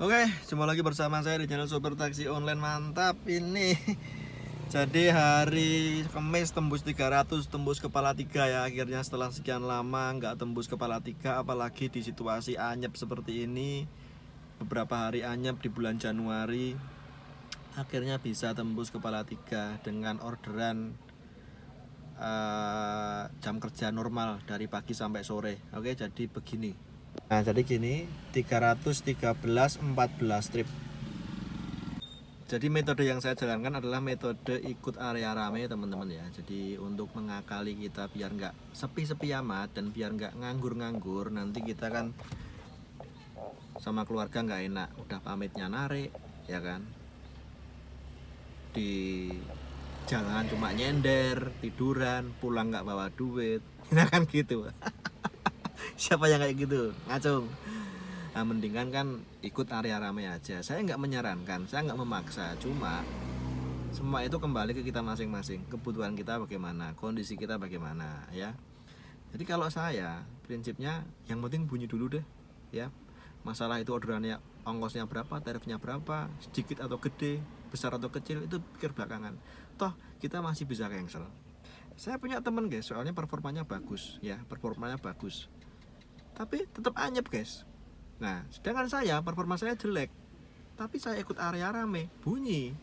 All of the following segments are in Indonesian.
Oke, jumpa lagi bersama saya di channel Super Taksi Online. Mantap ini. Jadi hari Kamis tembus 300, tembus kepala 3 ya. Akhirnya setelah sekian lama nggak tembus kepala 3, apalagi di situasi anyep seperti ini. Beberapa hari anyep di bulan Januari, akhirnya bisa tembus kepala 3 dengan orderan jam kerja normal dari pagi sampai sore. Oke, jadi begini. Nah, jadi gini, 313 14 trip. Jadi metode yang saya jalankan adalah metode ikut area rame, teman-teman ya. Jadi untuk mengakali kita biar nggak sepi-sepi amat dan biar nggak nganggur-nganggur, nanti kita kan sama keluarga nggak enak. Udah pamitnya narik, ya kan. Di jalan cuma nyender, tiduran, pulang nggak bawa duit. Nah kan gitu. Siapa yang kayak gitu? Ngacung. Nah, mendingan kan ikut area ramai aja. Saya nggak menyarankan, saya nggak memaksa. Cuma semua itu kembali ke kita masing-masing. Kebutuhan kita bagaimana, kondisi kita bagaimana, ya. Jadi kalau saya prinsipnya yang penting bunyi dulu deh, ya. Masalah itu orderannya, ongkosnya berapa, tarifnya berapa, sedikit atau gede, besar atau kecil, itu pikir belakangan. Toh kita masih bisa cancel. Saya punya temen guys, soalnya performanya bagus, ya, performanya bagus. Tapi tetap anyep guys. Nah, sedangkan saya performa saya jelek, tapi saya ikut area rame, bunyi.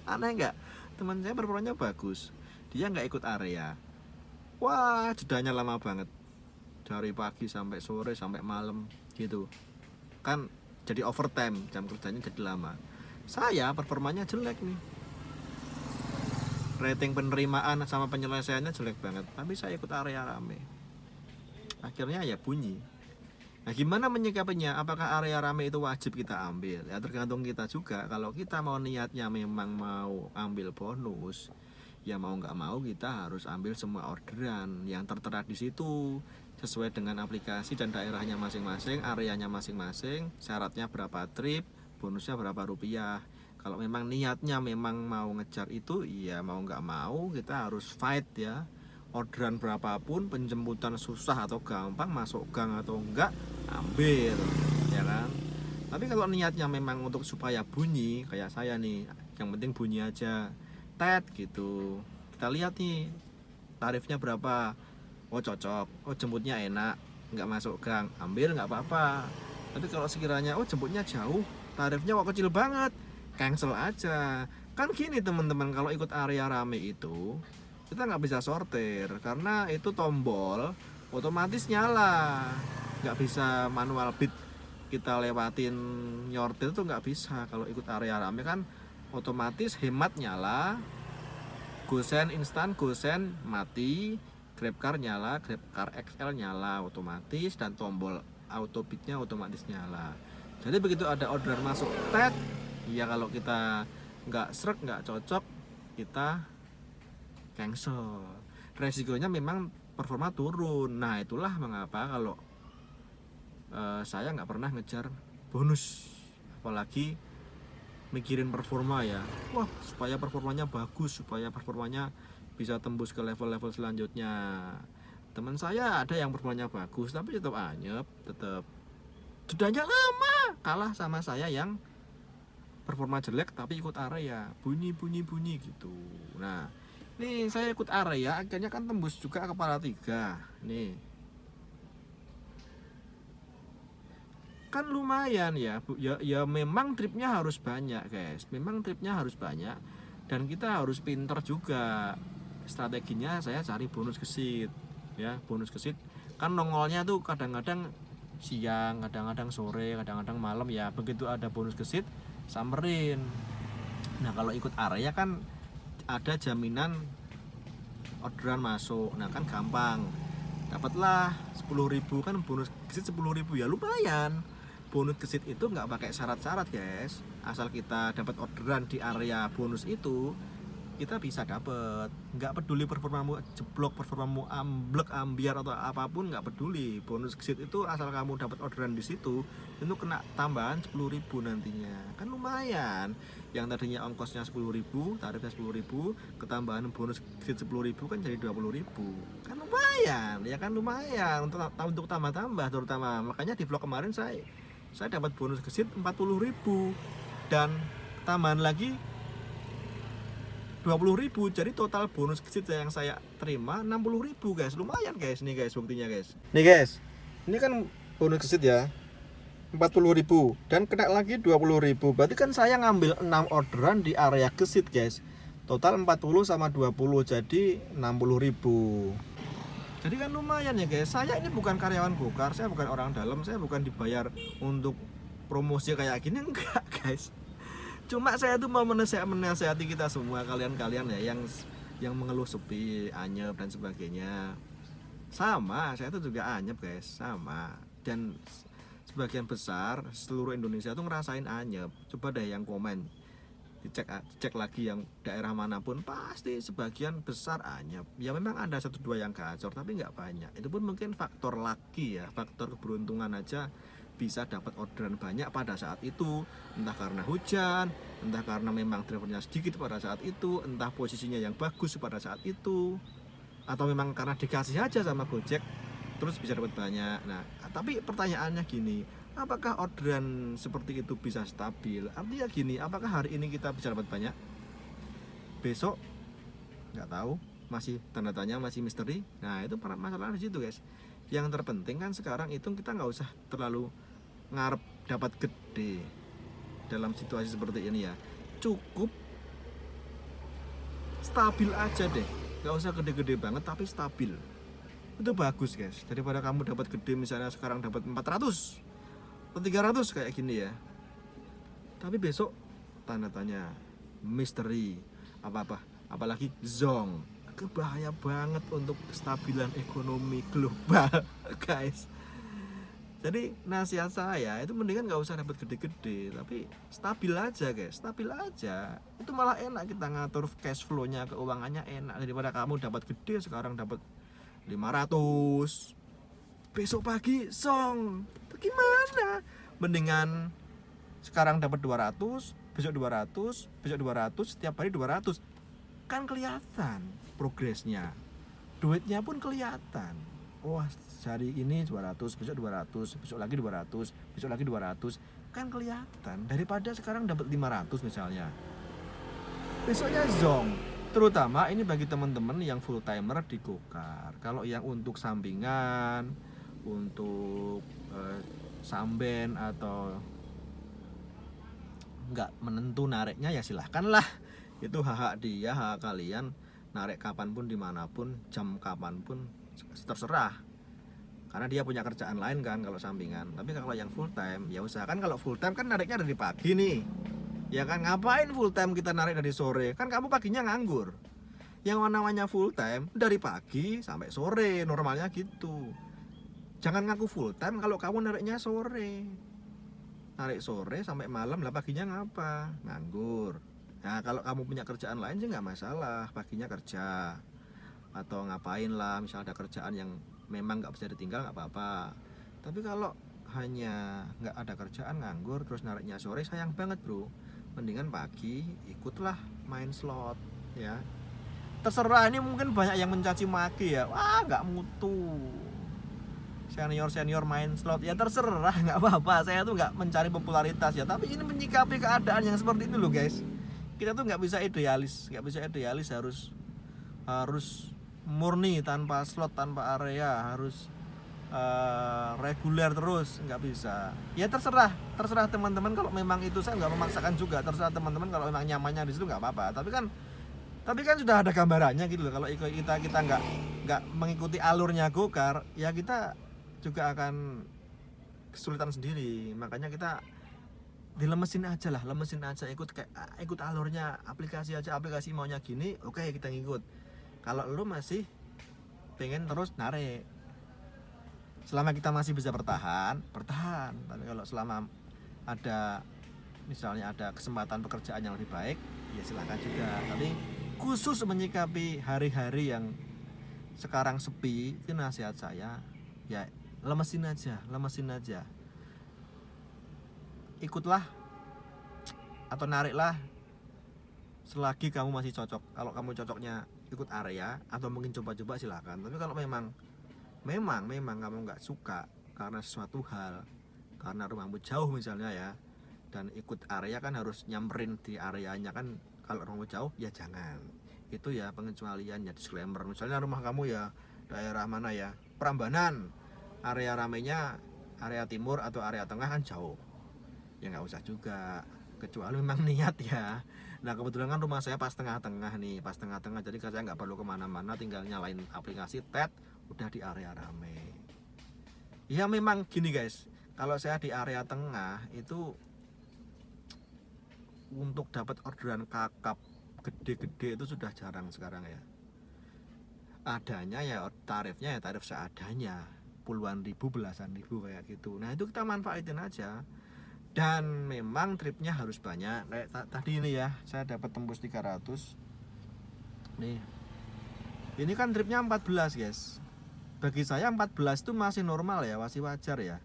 Aneh nggak? Teman saya performanya bagus, dia nggak ikut area. Wah, jedanya lama banget, dari pagi sampai sore sampai malam gitu. Kan jadi overtime, jam kerjanya jadi lama. Saya performanya jelek nih. Rating penerimaan sama penyelesaiannya jelek banget, tapi saya ikut area rame. Akhirnya ya bunyi. Nah, gimana menyikapinya? Apakah area rame itu wajib kita ambil? Ya tergantung kita juga. Kalau kita mau niatnya memang mau ambil bonus, ya mau nggak mau kita harus ambil semua orderan yang tertera di situ sesuai dengan aplikasi dan daerahnya masing-masing, areanya masing-masing, syaratnya berapa trip, bonusnya berapa rupiah. Kalau memang niatnya memang mau ngejar itu, ya mau nggak mau kita harus fight ya. Orderan berapapun, penjemputan susah atau gampang, masuk gang atau enggak, ambil, ya kan. Tapi kalau niatnya memang untuk supaya bunyi, kayak saya nih, yang penting bunyi aja, tet gitu. Kita lihat nih tarifnya berapa. Oh cocok, oh jemputnya enak, nggak masuk gang, ambil nggak apa-apa. Tapi kalau sekiranya oh jemputnya jauh, tarifnya kok kecil banget, cancel aja. Kan gini teman-teman, kalau ikut area rame itu kita nggak bisa sortir karena itu tombol otomatis nyala, nggak bisa manual bit kita lewatin nyortir itu nggak bisa. Kalau ikut area rame kan otomatis hemat nyala, GoSend instan, GoSend mati, GrabCar nyala, GrabCar XL nyala otomatis, dan tombol auto bitnya otomatis nyala. Jadi begitu ada orderan masuk tet, ya kalau kita nggak srek, nggak cocok, kita cancel. Resikonya memang performa turun. Nah itulah mengapa kalau saya nggak pernah ngejar bonus, apalagi mikirin performa ya. Wah, supaya performanya bagus, supaya performanya bisa tembus ke level-level selanjutnya. Teman saya ada yang performanya bagus tapi tetap anyep, tetap jedanya lama, kalah sama saya yang performa jelek tapi ikut area, bunyi gitu. Nah nih saya ikut area, akhirnya kan tembus juga kepala 3. Nih kan lumayan ya, ya memang tripnya harus banyak guys, memang tripnya harus banyak, dan kita harus pinter juga. Strateginya saya cari bonus kesit, ya bonus kesit kan nongolnya tuh kadang-kadang siang, kadang-kadang sore, kadang-kadang malam ya. Begitu ada bonus kesit samperin. Nah kalau ikut area kan ada jaminan orderan masuk, nah kan gampang, dapatlah 10.000 kan bonus kesit 10.000, ya lumayan. Bonus kesit itu nggak pakai syarat-syarat guys, asal kita dapat orderan di area bonus itu kita bisa dapat. Nggak peduli performamu jeblok, performamu amblek, ambiar atau apapun, nggak peduli. Bonus kesit itu asal kamu dapat orderan di situ, itu kena tambahan 10.000 nantinya, kan lumayan. Yang tadinya ongkosnya 10.000, tarifnya 10.000, ketambahan bonus kesit 10.000 kan jadi 20.000, kan lumayan ya, kan lumayan untuk tambah-tambah terutama. Makanya di vlog kemarin saya saya dapat bonus gesit 40.000 dan tambahan lagi 20.000, jadi total bonus gesit yang saya terima 60.000 guys. Lumayan guys, nih guys buktinya guys. Nih guys, ini kan bonus gesit ya 40.000 dan kena lagi 20.000. Berarti kan saya ngambil 6 orderan di area gesit guys. Total 40 sama 20 jadi 60.000. Jadi kan lumayan ya guys. Saya ini bukan karyawan Gokar, saya bukan orang dalam, saya bukan dibayar untuk promosi kayak gini, enggak guys. Cuma saya tuh mau menasehati kita semua, kalian-kalian ya yang mengeluh sepi, anyep dan sebagainya. Sama, saya tuh juga anyep guys, sama. Dan sebagian besar seluruh Indonesia tuh ngerasain anyep. Coba deh yang komen, cek lagi yang daerah manapun, pasti sebagian besar anyep. Ya memang ada 1-2 yang gacor, tapi nggak banyak. Itu pun mungkin faktor laki ya, faktor keberuntungan aja bisa dapat orderan banyak pada saat itu. Entah karena hujan, entah karena memang drivernya sedikit pada saat itu, entah posisinya yang bagus pada saat itu, atau memang karena dikasih aja sama Gojek terus bisa dapat banyak. Nah, tapi pertanyaannya gini, apakah orderan seperti itu bisa stabil? Artinya gini, apakah hari ini kita bisa dapat banyak, besok nggak tahu, masih tanda tanya, masih misteri. Nah itu masalah di situ guys. Yang terpenting kan sekarang itu kita nggak usah terlalu ngarep dapat gede dalam situasi seperti ini ya. Cukup stabil aja deh, nggak usah gede-gede banget tapi stabil. Itu bagus guys, daripada kamu dapat gede misalnya sekarang dapat 400 atau 300 kayak gini ya, tapi besok tanda tanya, misteri, apalagi zong, bahaya banget untuk kestabilan ekonomi global guys. Jadi nasihat saya itu mendingan nggak usah dapat gede-gede, tapi stabil aja guys, stabil aja. Itu malah enak, kita ngatur cash flow-nya, keuangannya enak, daripada kamu dapat gede sekarang dapat 500, besok pagi song, gimana? Mendingan sekarang dapat 200, besok 200, besok 200, setiap hari 200. Kan kelihatan progresnya, duitnya pun kelihatan. Wah, hari ini 200, besok 200, besok lagi 200, besok lagi 200. Kan kelihatan, daripada sekarang dapat 500 misalnya, besoknya zong. Terutama ini bagi teman-teman yang full timer di Gokar. Kalau yang untuk sampingan, untuk samben atau nggak menentu nariknya ya silahkan lah. Itu hak dia, hak kalian narik kapanpun, dimanapun, jam kapanpun, terserah. Karena dia punya kerjaan lain kan kalau sampingan. Tapi kalau yang full time, ya usahakan kalau full time kan nariknya dari pagi nih. Ya kan, ngapain full time kita narik dari sore? Kan kamu paginya nganggur. Yang namanya full time dari pagi sampai sore, normalnya gitu. Jangan ngaku full time kalau kamu nariknya sore. Narik sore sampai malam, lah paginya ngapa? Nganggur. Nah kalau kamu punya kerjaan lain sih nggak masalah, paginya kerja atau ngapain lah, misal ada kerjaan yang memang nggak bisa ditinggal nggak apa-apa. Tapi kalau hanya nggak ada kerjaan, nganggur, terus nariknya sore, sayang banget bro. Mendingan pagi ikutlah main slot ya. Terserah, ini mungkin banyak yang mencaci maki ya, wah nggak mutu, senior main slot, ya terserah, nggak apa-apa. Saya tuh nggak mencari popularitas ya, tapi ini menyikapi keadaan yang seperti itu loh guys. Kita tuh nggak bisa idealis, harus murni tanpa slot, tanpa area, harus reguler terus, nggak bisa. Ya terserah teman-teman, kalau memang itu saya nggak memaksakan juga. Terserah teman-teman kalau memang nyamannya di situ nggak apa-apa. Tapi kan sudah ada gambarannya gitu loh. Kalau kita nggak mengikuti alurnya Gokar, ya kita juga akan kesulitan sendiri. Makanya kita lemesin aja, ikut alurnya aplikasi aja. Aplikasi maunya gini, oke, kita ngikut. Kalau lu masih pengen terus narik, selama kita masih bisa bertahan. Tapi kalau selama ada misalnya ada kesempatan pekerjaan yang lebih baik, ya silakan juga. Tapi khusus menyikapi hari-hari yang sekarang sepi, itu nasihat saya ya lemesin aja. Ikutlah atau nariklah selagi kamu masih cocok. Kalau kamu cocoknya ikut area atau mungkin coba-coba silakan. Tapi kalau memang kamu nggak suka karena sesuatu hal, karena rumahmu jauh misalnya ya, dan ikut area kan harus nyamperin di areanya kan. Kalau rumahmu jauh ya jangan. Itu ya pengecualian ya, disclaimer. Misalnya rumah kamu ya daerah mana ya, Prambanan, area ramenya area timur atau area tengah kan jauh, ya nggak usah juga, kecuali memang niat ya. Nah kebetulan kan rumah saya pas tengah-tengah nih, pas tengah-tengah, jadi saya nggak perlu kemana-mana, tinggal nyalain aplikasi tet, udah di area rame. Ya memang gini guys, kalau saya di area tengah itu untuk dapat orderan kakap gede-gede itu sudah jarang sekarang ya. Adanya ya tarifnya ya tarif seadanya, puluhan ribu, belasan ribu kayak gitu. Nah itu kita manfaatin aja. Dan memang tripnya harus banyak. Kayak tadi ini ya, saya dapat tembus 300 nih. Ini kan tripnya 14 guys. Bagi saya 14 itu masih normal ya, masih wajar ya,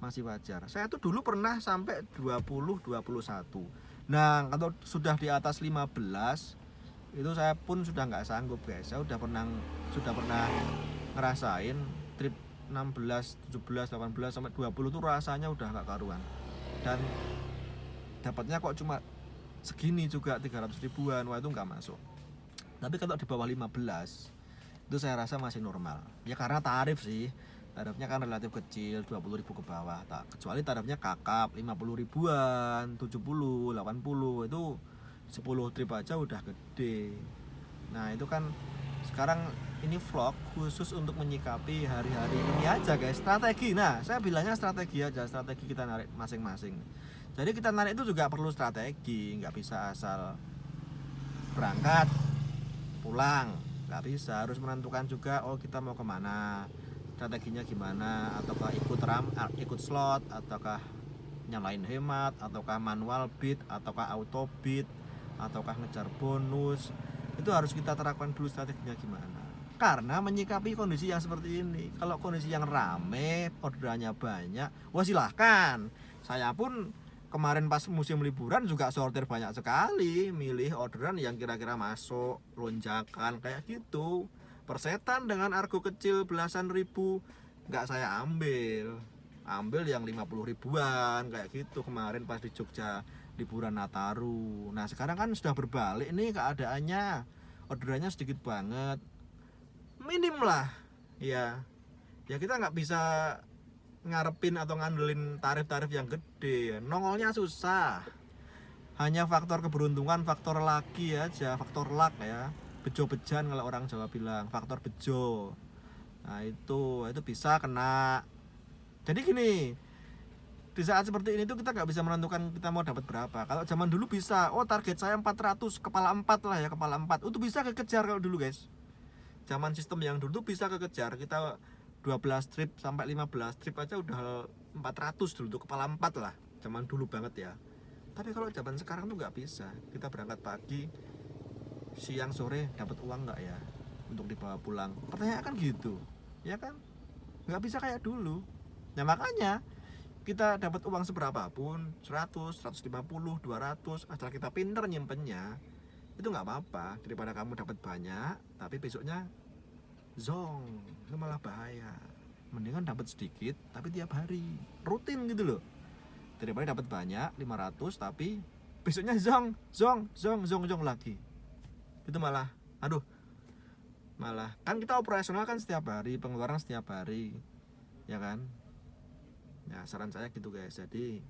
masih wajar. Saya tuh dulu pernah sampai 20, 21. Nah kalau sudah di atas 15 itu saya pun sudah nggak sanggup guys. Saya sudah pernah ngerasain trip 16, 17, 18 sampai 20 tuh rasanya udah nggak karuan. Dan dapatnya kok cuma segini juga, 300 ribuan. Wah itu nggak masuk. Tapi kalau di bawah 15 itu saya rasa masih normal. Ya karena tarif sih, tarifnya kan relatif kecil, 20 ribu ke bawah. Kecuali tarifnya kakap 50 ribuan, 70, 80, itu 10 trip aja udah gede. Nah itu kan sekarang ini vlog khusus untuk menyikapi hari-hari ini aja guys, strategi. Nah saya bilangnya strategi aja, strategi kita narik masing-masing. Jadi kita narik itu juga perlu strategi, nggak bisa asal berangkat pulang, nggak bisa, harus menentukan juga oh kita mau kemana, strateginya gimana, ataukah ikut slot, ataukah nyalain hemat, ataukah manual bid, ataukah auto bid, ataukah ngejar bonus. Itu harus kita terapkan dulu strateginya gimana. Karena menyikapi kondisi yang seperti ini, kalau kondisi yang rame, orderannya banyak, wah silahkan. Saya pun kemarin pas musim liburan juga sortir banyak sekali, milih orderan yang kira-kira masuk, lonjakan kayak gitu. Persetan dengan argo kecil belasan ribu nggak saya ambil yang 50 ribuan kayak gitu kemarin pas di Jogja liburan Nataru. Nah sekarang kan sudah berbalik nih keadaannya, orderannya sedikit banget, minim lah ya. Ya kita nggak bisa ngarepin atau ngandelin tarif-tarif yang gede, nongolnya susah. Hanya faktor keberuntungan, faktor laki aja, faktor luck ya, bejo-bejan kalau orang Jawa bilang, faktor bejo. Nah itu bisa kena. Jadi gini, di saat seperti ini tuh kita nggak bisa menentukan kita mau dapat berapa. Kalau zaman dulu bisa, oh target saya 400, kepala 4 lah ya, kepala 4 itu bisa kekejar kalau dulu guys. Zaman sistem yang dulu bisa kekejar, kita 12 trip sampai 15 trip aja udah 400 dulu tuh, kepala 4 lah, zaman dulu banget ya. Tapi kalau zaman sekarang tuh nggak bisa. Kita berangkat pagi, siang sore dapat uang nggak ya untuk dibawa pulang? Pertanyaan kan gitu, ya kan? Nggak bisa kayak dulu. Nah makanya kita dapat uang seberapa pun, 100, 150, 200, asal kita pinter nyimpennya, itu nggak apa-apa. Daripada kamu dapat banyak tapi besoknya zong, itu malah bahaya. Mendingan dapat sedikit tapi tiap hari, rutin gitu loh, daripada dapat banyak 500 tapi besoknya zong lagi. Itu malah aduh, malah kan kita operasional kan setiap hari, pengeluaran setiap hari, ya kan. Ya saran saya gitu guys. Jadi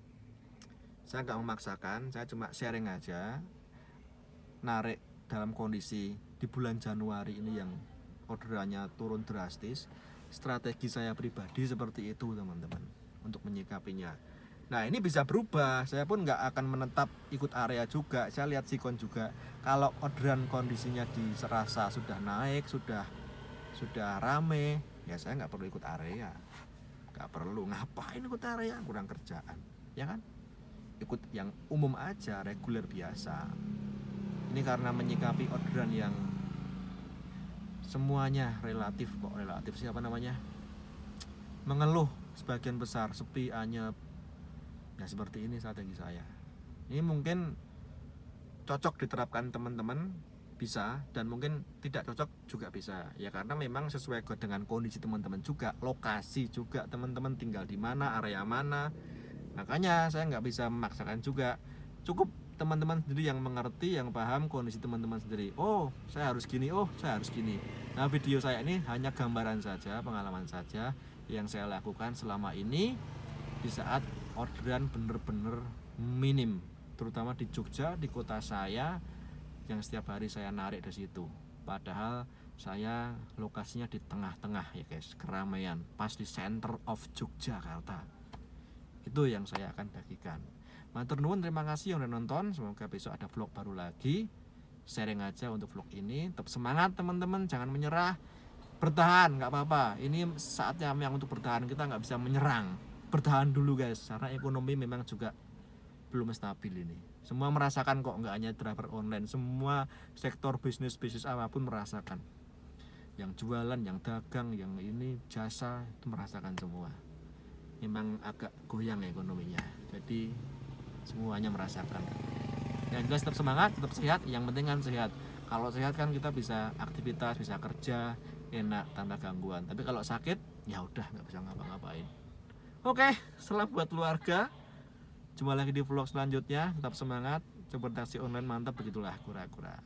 saya nggak memaksakan, saya cuma sharing aja. Narik dalam kondisi di bulan Januari ini yang orderannya turun drastis, strategi saya pribadi seperti itu teman-teman untuk menyikapinya. Nah ini bisa berubah, saya pun nggak akan menetap ikut area juga. Saya lihat sikon juga, kalau orderan kondisinya dirasa sudah naik, sudah rame, ya saya nggak perlu ikut area. Gak perlu, ngapain ikut area, kurang kerjaan, ya kan? Ikut yang umum aja, reguler biasa. Ini karena menyikapi orderan yang semuanya relatif siapa namanya, mengeluh sebagian besar, sepi, anyep. Ya seperti ini strategi saya. Ini mungkin cocok diterapkan teman-teman, bisa, dan mungkin tidak cocok juga bisa ya, karena memang sesuai dengan kondisi teman-teman juga, lokasi juga, teman-teman tinggal di mana, area mana, Makanya saya nggak bisa memaksakan juga, cukup teman-teman sendiri yang mengerti, yang paham kondisi teman-teman sendiri. Oh saya harus gini, oh saya harus gini. Nah video saya ini hanya gambaran saja, pengalaman saja yang saya lakukan selama ini di saat orderan bener-bener minim, terutama di Jogja, di kota saya yang setiap hari saya narik di situ. Padahal saya lokasinya di tengah-tengah ya guys, keramaian, pas di center of Yogyakarta. Itu yang saya akan bagikan. Matur nuwun, terima kasih yang udah nonton. Semoga besok ada vlog baru lagi. Sharing aja untuk vlog ini. Tetap semangat teman-teman, jangan menyerah. Bertahan, nggak apa-apa. Ini saatnya yang untuk bertahan, kita nggak bisa menyerang. Bertahan dulu guys, karena ekonomi memang juga belum stabil ini. Semua merasakan kok, nggak hanya driver online, semua sektor bisnis apapun merasakan. Yang jualan, yang dagang, yang ini jasa itu merasakan semua. Memang agak goyang ekonominya. Jadi semuanya merasakan. Yang jelas tetap semangat, tetap sehat. Yang penting kan sehat. Kalau sehat kan kita bisa aktivitas, bisa kerja enak tanpa gangguan. Tapi kalau sakit, ya udah nggak bisa ngapa-ngapain. Oke, salam buat keluarga. Jumpa lagi di vlog selanjutnya. Tetap semangat. Coba taksi online mantap, begitulah kura-kura.